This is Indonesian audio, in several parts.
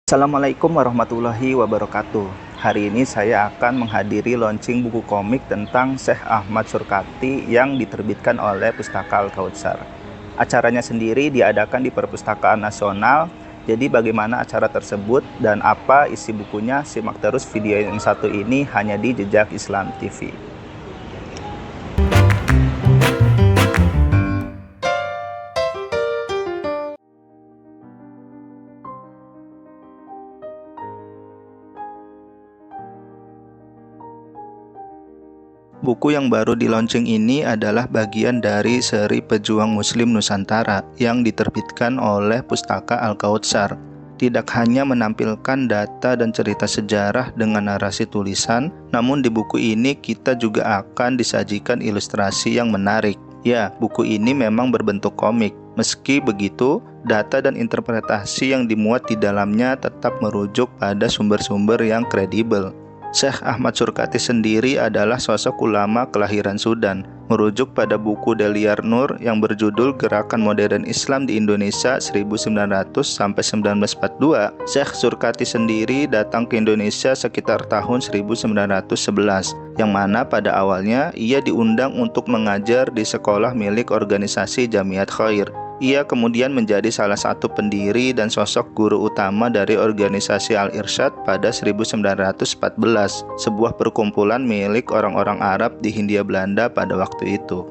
Assalamualaikum warahmatullahi wabarakatuh. Hari ini saya akan menghadiri launching buku komik tentang Syekh Ahmad Surkati yang diterbitkan oleh Pustaka Al-Kautsar. Acaranya sendiri diadakan di Perpustakaan Nasional. Jadi bagaimana acara tersebut dan apa isi bukunya, simak terus video yang satu ini hanya di Jejak Islam TV. Buku yang baru di-launching ini adalah bagian dari seri Pejuang Muslim Nusantara yang diterbitkan oleh Pustaka Al-Kautsar. Tidak hanya menampilkan data dan cerita sejarah dengan narasi tulisan, namun di buku ini kita juga akan disajikan ilustrasi yang menarik. Ya, buku ini memang berbentuk komik. Meski begitu, data dan interpretasi yang dimuat di dalamnya tetap merujuk pada sumber-sumber yang kredibel. Syekh Ahmad Surkati sendiri adalah sosok ulama kelahiran Sudan. Merujuk pada buku Deliar Nur yang berjudul Gerakan Modern Islam di Indonesia 1900-1942, Syekh Surkati sendiri datang ke Indonesia sekitar tahun 1911, yang mana pada awalnya ia diundang untuk mengajar di sekolah milik organisasi Jamiat Khair. Ia kemudian menjadi salah satu pendiri dan sosok guru utama dari organisasi Al-Irsyad pada 1914, sebuah perkumpulan milik orang-orang Arab di Hindia Belanda pada waktu itu.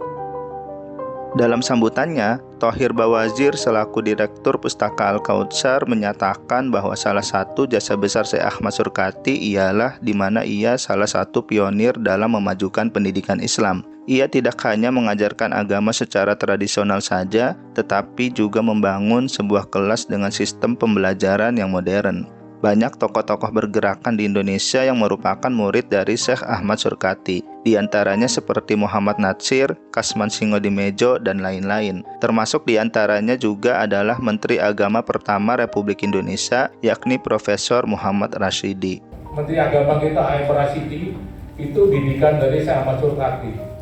Dalam sambutannya, Thohir Bawazir selaku Direktur Pustaka Al-Kautsar menyatakan bahwa salah satu jasa besar Syekh Ahmad Surkati ialah di mana ia salah satu pionir dalam memajukan pendidikan Islam. Ia tidak hanya mengajarkan agama secara tradisional saja, tetapi juga membangun sebuah kelas dengan sistem pembelajaran yang modern. Banyak tokoh-tokoh bergerakan di Indonesia yang merupakan murid dari Syekh Ahmad Surkati, di antaranya seperti Muhammad Natsir, Kasman Singodimedjo, dan lain-lain. Termasuk di antaranya juga adalah Menteri Agama pertama Republik Indonesia, yakni Profesor Muhammad Rasyidi. Menteri Agama kita, A.F. Rasyidi, itu didikan dari Syekh Ahmad Surkati.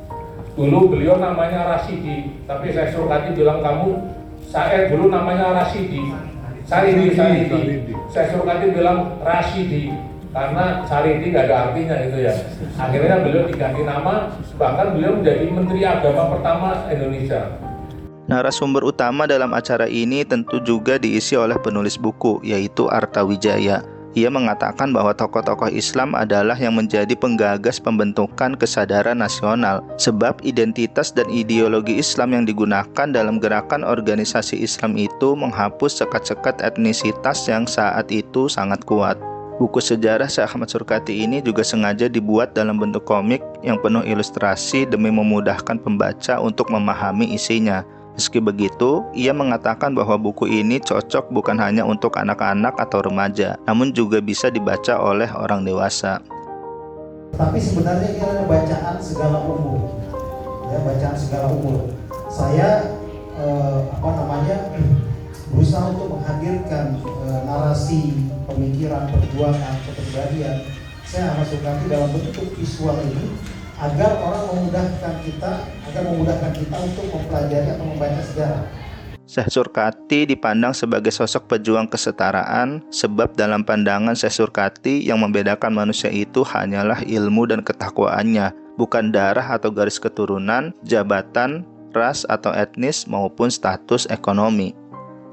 Dulu beliau namanya Rasyidi, tapi Syekh Surkati bilang saya dulu namanya Rasyidi. Saridi. Syekh Surkati bilang Rasyidi karena Saridi nggak ada artinya itu ya. Akhirnya beliau diganti nama, bahkan beliau menjadi Menteri Agama pertama Indonesia. Narasumber utama dalam acara ini tentu juga diisi oleh penulis buku, yaitu Arta Wijaya. Ia mengatakan bahwa tokoh-tokoh Islam adalah yang menjadi penggagas pembentukan kesadaran nasional, sebab identitas dan ideologi Islam yang digunakan dalam gerakan organisasi Islam itu menghapus sekat-sekat etnisitas yang saat itu sangat kuat. Buku sejarah Syekh Ahmad Surkati ini juga sengaja dibuat dalam bentuk komik yang penuh ilustrasi demi memudahkan pembaca untuk memahami isinya. Meski begitu, ia mengatakan bahwa buku ini cocok bukan hanya untuk anak-anak atau remaja, namun juga bisa dibaca oleh orang dewasa. Tapi sebenarnya ini adalah bacaan segala umur, ya, bacaan segala umur. Saya berusaha untuk menghadirkan narasi, pemikiran, perjuangan, kepribadian Syekh Ahmad Surkati dalam bentuk visual ini agar memudahkan kita untuk mempelajari atau membaca sejarah. Syekh Surkati dipandang sebagai sosok pejuang kesetaraan, sebab dalam pandangan Syekh Surkati yang membedakan manusia itu hanyalah ilmu dan ketakwaannya, bukan darah atau garis keturunan, jabatan, ras atau etnis maupun status ekonomi.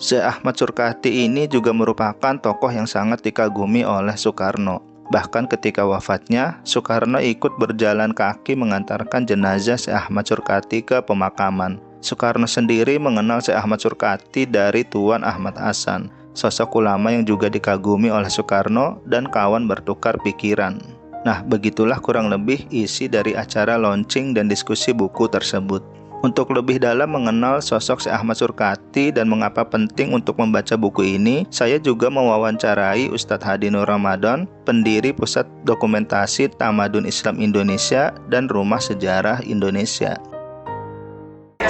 Syekh Ahmad Surkati ini juga merupakan tokoh yang sangat dikagumi oleh Soekarno. Bahkan ketika wafatnya, Soekarno ikut berjalan kaki mengantarkan jenazah Syekh Ahmad Surkati ke pemakaman. Soekarno sendiri mengenal Syekh Ahmad Surkati dari Tuan Ahmad Hasan, sosok ulama yang juga dikagumi oleh Soekarno dan kawan bertukar pikiran. Nah, begitulah kurang lebih isi dari acara launching dan diskusi buku tersebut. Untuk lebih dalam mengenal sosok Syekh Ahmad Surkati dan mengapa penting untuk membaca buku ini, saya juga mewawancarai Ustadz Hadi Nur Ramadan, pendiri Pusat Dokumentasi Tamadun Islam Indonesia dan Rumah Sejarah Indonesia.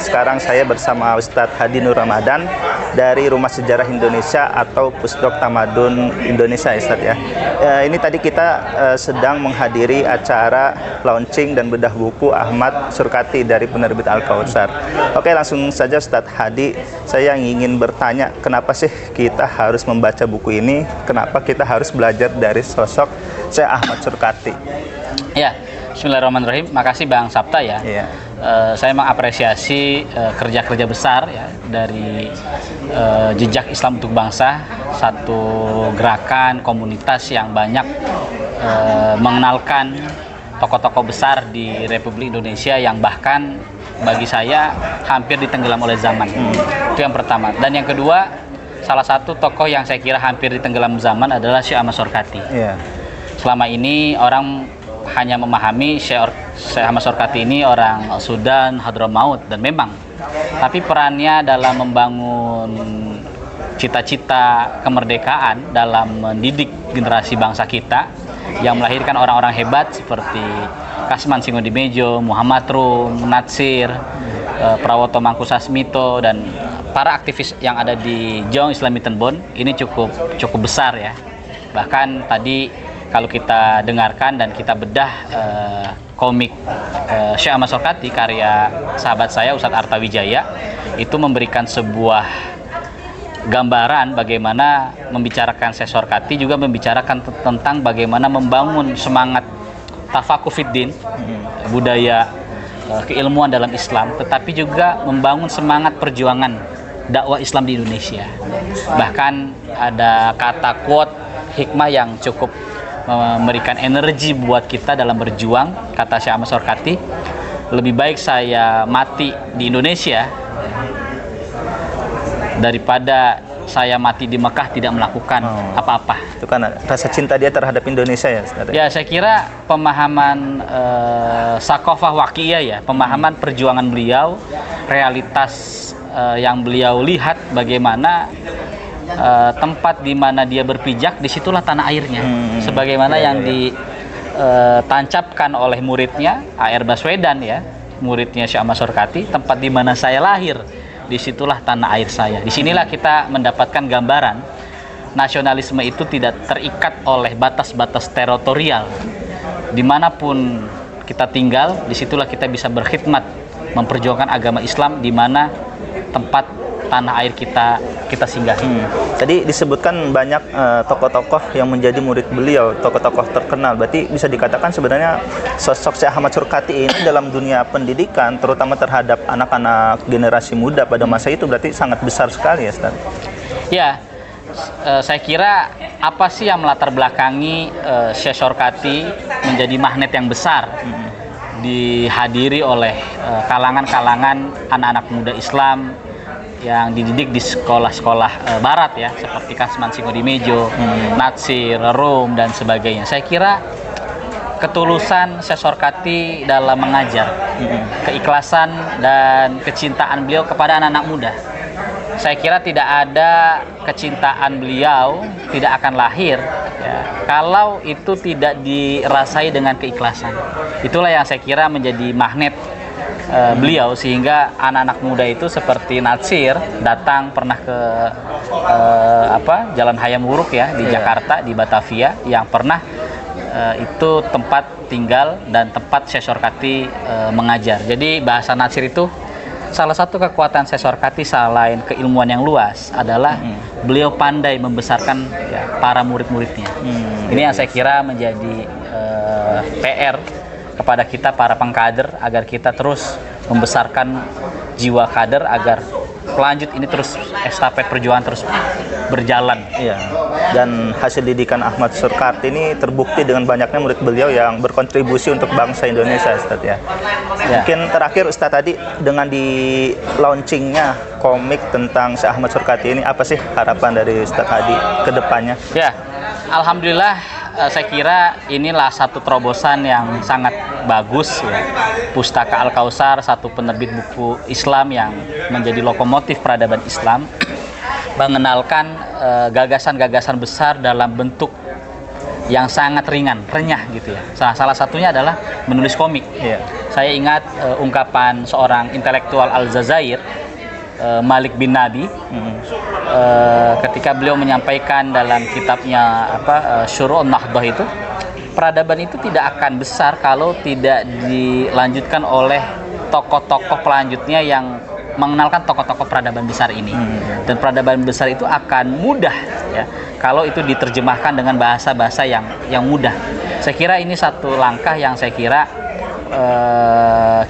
sekarang saya bersama Ustadz Hadi Nur Ramadan dari Rumah Sejarah Indonesia atau Pusdok Tamadun Indonesia, Ustadz ya. Ini tadi kita sedang menghadiri acara launching dan bedah buku Ahmad Surkati dari penerbit Al-Kautsar. Oke, langsung saja Ustadz Hadi, saya ingin bertanya, kenapa sih kita harus membaca buku ini? Kenapa kita harus belajar dari sosok Syekh Ahmad Surkati? Ya, bismillahirrahmanirrahim. Makasih Bang Sapta ya. Iya. Saya mengapresiasi kerja-kerja besar ya dari Jejak Islam untuk Bangsa, satu gerakan komunitas yang banyak mengenalkan tokoh-tokoh besar di Republik Indonesia yang bahkan bagi saya hampir ditenggelam oleh zaman. Itu yang pertama. Dan yang kedua, salah satu tokoh yang saya kira hampir ditenggelam zaman adalah Syekh Ahmad Surkati. Iya. Selama ini orang hanya memahami Syekh Ahmad Surkati ini orang Sudan, Hadramaut, dan memang, tapi perannya dalam membangun cita-cita kemerdekaan, dalam mendidik generasi bangsa kita yang melahirkan orang-orang hebat seperti Kasman Singodimedjo, Muhammad Rum, Natsir, Prawoto Mangkusasmito, dan para aktivis yang ada di Jong Islami Tenbon ini cukup besar ya. Bahkan tadi kalau kita dengarkan dan kita bedah komik Syekh Ahmad Surkati karya sahabat saya Ustadz Artawijaya, itu memberikan sebuah gambaran bagaimana membicarakan Syekh Surkati, juga membicarakan tentang bagaimana membangun semangat tafakuh fiddin, budaya keilmuan dalam Islam, tetapi juga membangun semangat perjuangan dakwah Islam di Indonesia. Bahkan ada kata quote hikmah yang cukup memberikan energi buat kita dalam berjuang. Kata Syekh Ahmad Surkati, lebih baik saya mati di Indonesia daripada saya mati di Mekah tidak melakukan apa-apa. Itu kan rasa cinta dia terhadap Indonesia ya, Ustadz? Ya, saya kira pemahaman sakofah wakiyah ya, pemahaman perjuangan beliau, realitas yang beliau lihat bagaimana tempat di mana dia berpijak, disitulah tanah airnya. Sebagaimana yang ditancapkan oleh muridnya A.R. Baswedan ya, muridnya Syekh Ahmad Surkati, tempat di mana saya lahir, disitulah tanah air saya. Disinilah kita mendapatkan gambaran nasionalisme itu tidak terikat oleh batas-batas teritorial. Dimanapun kita tinggal, disitulah kita bisa berkhidmat memperjuangkan agama Islam di mana tempat tanah air kita singgahi. Tadi disebutkan banyak tokoh-tokoh yang menjadi murid beliau, tokoh-tokoh terkenal. Berarti bisa dikatakan sebenarnya sosok Syekh Ahmad Surkati ini dalam dunia pendidikan, terutama terhadap anak-anak generasi muda pada masa itu, berarti sangat besar sekali ya, Ustaz? Ya, saya kira apa sih yang melatar belakangi Syekh Surkati menjadi magnet yang besar dihadiri oleh kalangan-kalangan anak-anak muda Islam yang dididik di sekolah-sekolah barat ya, seperti Kasman Singodimedjo, Natsir, Rum, dan sebagainya. Saya kira ketulusan Syekh Surkati dalam mengajar, keikhlasan dan kecintaan beliau kepada anak-anak muda. Saya kira tidak ada kecintaan beliau tidak akan lahir ya, kalau itu tidak dirasai dengan keikhlasan. Itulah yang saya kira menjadi magnet beliau, sehingga anak-anak muda itu seperti Natsir datang pernah ke Jalan Hayam Wuruk ya di Jakarta, di Batavia, yang pernah itu tempat tinggal dan tempat Syekh Surkati mengajar. Jadi bahasa Natsir itu salah satu kekuatan Syekh Surkati selain keilmuan yang luas adalah beliau pandai membesarkan ya, para murid-muridnya. Ini yang saya kira menjadi PR kepada kita para pengkader, agar kita terus membesarkan jiwa kader agar pelanjut ini terus estafet perjuangan terus berjalan. Iya. Dan hasil didikan Ahmad Surkati ini terbukti dengan banyaknya murid beliau yang berkontribusi untuk bangsa Indonesia, Ustadz ya. Mungkin terakhir Ustadz, tadi dengan di launchingnya komik tentang Syekh Ahmad Surkati ini, apa sih harapan dari Ustadz Hadi ke depannya? Ya, alhamdulillah saya kira inilah satu terobosan yang sangat bagus ya. Pustaka Al-Kautsar, satu penerbit buku Islam yang menjadi lokomotif peradaban Islam, mengenalkan gagasan-gagasan besar dalam bentuk yang sangat ringan, renyah gitu ya. Salah satunya adalah menulis komik. Saya ingat ungkapan seorang intelektual Aljazair, Malik bin Nabi, ketika beliau menyampaikan dalam kitabnya Syuru'un Nahdhah itu, peradaban itu tidak akan besar kalau tidak dilanjutkan oleh tokoh-tokoh pelanjutnya yang mengenalkan tokoh-tokoh peradaban besar ini. Dan peradaban besar itu akan mudah ya kalau itu diterjemahkan dengan bahasa-bahasa yang mudah. Saya kira ini satu langkah yang saya kira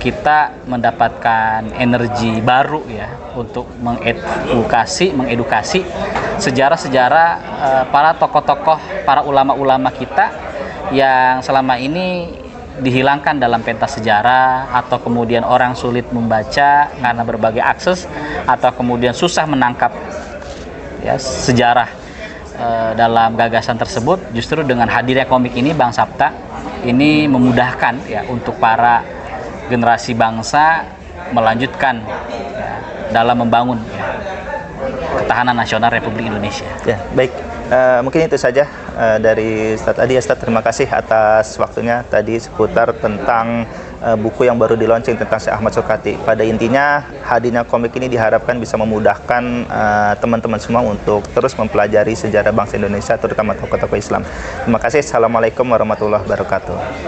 kita mendapatkan energi baru ya untuk mengedukasi sejarah-sejarah para tokoh-tokoh, para ulama-ulama kita yang selama ini dihilangkan dalam pentas sejarah, atau kemudian orang sulit membaca karena berbagai akses, atau kemudian susah menangkap ya sejarah dalam gagasan tersebut. Justru dengan hadirnya komik ini, Bang Sapta, ini memudahkan ya untuk para generasi bangsa melanjutkan ya, dalam membangun ya, ketahanan nasional Republik Indonesia. Ya, baik. Mungkin itu saja dari Ustadz Adi. Ustadz, terima kasih atas waktunya tadi seputar tentang buku yang baru di-launching tentang Syekh Ahmad Surkati. Pada intinya, hadirnya komik ini diharapkan bisa memudahkan teman-teman semua untuk terus mempelajari sejarah bangsa Indonesia, terutama tokoh-tokoh Islam. Terima kasih. Assalamualaikum warahmatullahi wabarakatuh.